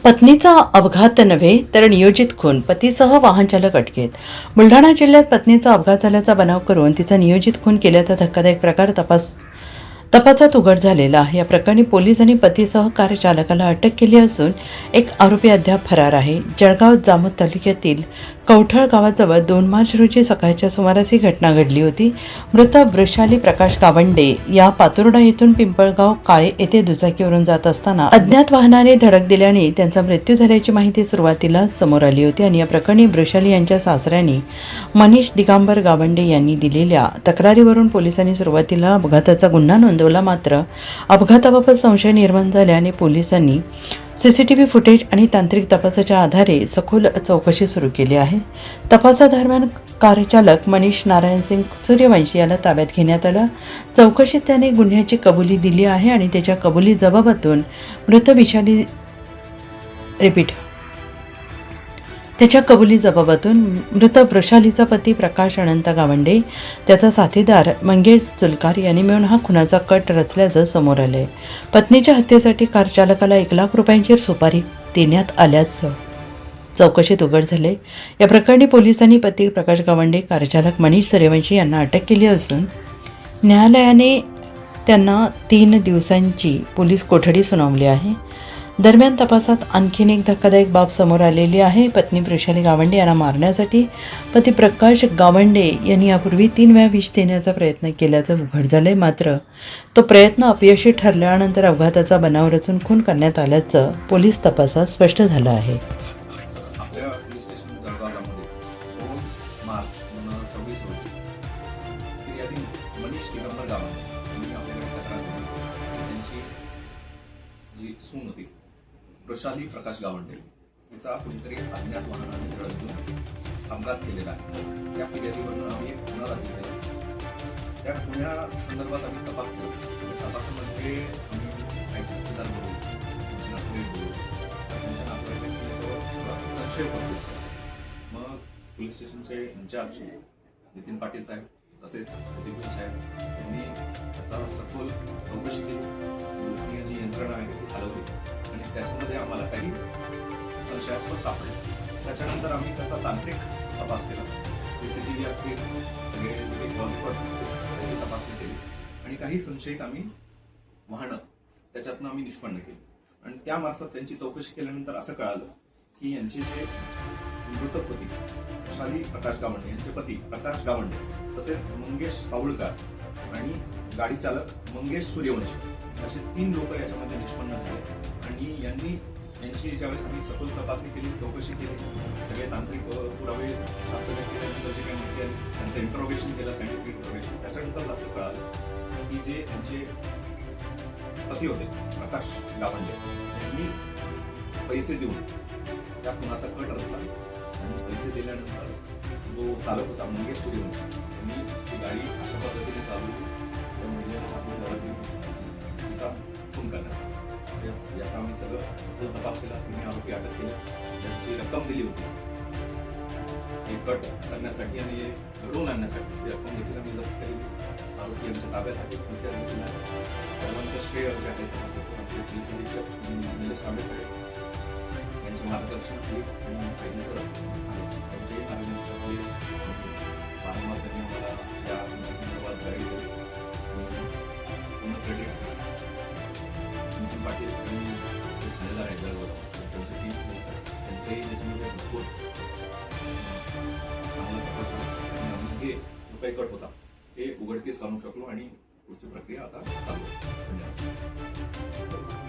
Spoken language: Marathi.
पत्नीचा अपघात नव्हे तर नियोजित खून, पतीसह वाहन चालक अटकेत. बुलढाणा जिल्ह्यात पत्नीचा अपघात झाल्याचा बनाव करून तिचा नियोजित खून केल्याचा धक्कादायक प्रकार तपासात उघड झालेला आहे. या प्रकरणी पोलीस आणि पतीसह कार चालकाला अटक केली असून एक आरोपी अद्याप फरार आहे. जळगाव जामोद तालुक्यातील कवठळ गावाजवळ 2 मार्च रोजी सकाळच्या सुमारास ही घटना घडली होती. मृत वृषाली प्रकाश गावंडे या पातुर्डा येथून पिंपळगाव काळे येथे दुचाकीवरून जात असताना अज्ञात वाहनाने धडक दिल्याने त्यांचा मृत्यू झाल्याची माहिती सुरुवातीला समोर आली होती आणि या प्रकरणी वृषाली यांच्या सासऱ्यांनी मनीष दिगंबर गावंडे यांनी दिलेल्या तक्रारीवरून पोलिसांनी सुरुवातीला अपघाताचा गुन्हा नोंदवला. मात्र अपघाताबाबत संशय निर्माण झाल्याने पोलिसांनी सीसीटीव्ही फुटेज आणि तांत्रिक तपासाच्या आधारे सखोल चौकशी सुरू केली आहे. तपासादरम्यान कार चालक मनीष नारायण सिंग सूर्यवंशी याला ताब्यात घेण्यात आलं. चौकशीत त्याने गुन्ह्याची कबुली दिली आहे आणि त्याच्या कबुली जबाबातून मृत वृषालीचा पती प्रकाश अनंत गावंडे, त्याचा साथीदार मंगेश चुलकार यांनी मिळून हा खुनाचा कट रचल्याचं समोर आलंय. पत्नीच्या हत्येसाठी कार चालकाला 1 लाख रुपयांची सुपारी देण्यात आल्याचं चौकशीत उघड झाले. या प्रकरणी पोलिसांनी पती प्रकाश गावंडे, कार चालक मनीष सूर्यवंशी यांना अटक केली असून न्यायालयाने त्यांना 3 दिवसांची पोलीस कोठडी सुनावली आहे. दरम्यान तपासात आणखीन एक धक्कादायक बाब समोर आलेली आहे. पत्नी वृषाली गावंडे यांना मारण्यासाठी पती प्रकाश गावंडे यांनी यापूर्वी 3 वेळा विष देण्याचा प्रयत्न केल्याचं उघड झालंय. मात्र तो प्रयत्न अपयशी ठरल्यानंतर अपघाताचा बनाव रचून खून करण्यात आल्याचं पोलीस तपासात स्पष्ट झालं आहे. आपल्या पोलीस स्टेशन जळगावमध्ये 2 मार्च 2026 रोजी फिर्यादी मनीष दिगंबर गावंडे यांनी आपल्याकडे तक्रार दिली. त्यांची जी सून होती वृषाली प्रकाश गावंडे तिचा कुणीतरी अज्ञात वाहनाने धडक देऊन अपघात केलेला आहे. त्या फिर्यादीवरून आम्ही एक गुन्हा दाखल केला. त्या गुन्ह्या संदर्भात आम्ही तपास केला. त्या तपासामध्ये आम्ही काही साक्षीदार बोलू, संशय उपस्थित केला. मग पोलीस स्टेशनचे इन्चार्ज नितीन पाटील साहेब तसेच दिग्विजय साहेब यांनी त्याचा सखोल चौकशी केली. जी यंत्रणा आहे ती हलवली आणि त्याच्यामध्ये आम्हाला काही संशयास्पद सापडले. त्याच्यानंतर आम्ही त्याचा तांत्रिक तपास केला. सीसीटीव्ही असतील, सगळे बॉलिकॉर्ड्स असतील त्याची तपासणी केली आणि काही संशयित आम्ही वाहनं त्याच्यातनं आम्ही निष्पन्न केली. आणि त्यामार्फत त्यांची चौकशी केल्यानंतर असं कळालं की यांचे जे मृतक होती वृषाली प्रकाश गावंडे, यांचे पती प्रकाश गावंडे तसेच मंगेश सावळकर आणि गाडी चालक मंगेश सूर्यवंशी असे 3 लोक याच्यामध्ये निष्पन्न झाले. आणि यांची ज्यावेळेस आम्ही सखोल तपासणी केली, चौकशी केली, सगळे तांत्रिक पुरावे हस्तगत केल्यानंतर जे काही माहिती आली त्यांचं इंटरोगेशन केलं, सायंटिफिक इंटरोगेशन. त्याच्यानंतर असं कळालं की जे त्यांचे पती होते प्रकाश गावंडे यांनी पैसे देऊन त्या खुनाचा कट रचला आणि पैसे दिल्यानंतर जो चालक होता मंगेश सूर्यवंशी यांनी ती गाडी अशा पद्धतीने चालवली त्या महिलेला आपण धडक देऊन तिचा खून करण्यात आला. याचा आम्ही सगळं सखोल तपास केला. 3 आरोपी अटक केले. त्यांची रक्कम दिली होती हे कट करण्यासाठी आणि हे घडवून आणण्यासाठी ती रक्कम देखील आम्ही जप्त केलेली. आरोपी यांच्या ताब्यात आहे. सर्वांचं श्रेय जे आहे तपासाचं आमचे पोलीस अधीक्षक निलेश आंबे साहेब यांचे मार्गदर्शन आणि पहिलेचं आहे त्यांचेही मार्गदर्शनाखाली वारंवार त्यांनी मला या संदर्भात गाईड केली. पूर्ण क्रेडिट नितीन पाटील आणि ठाणेदार आहे जळगाव त्यांची टीम त्यांचंही त्याच्यामध्ये भरपूर चांगला तपास आहे. हे रुपये कट होता हे उघडकीस आणू शकलो आणि पुढची प्रक्रिया आता चालू आहे.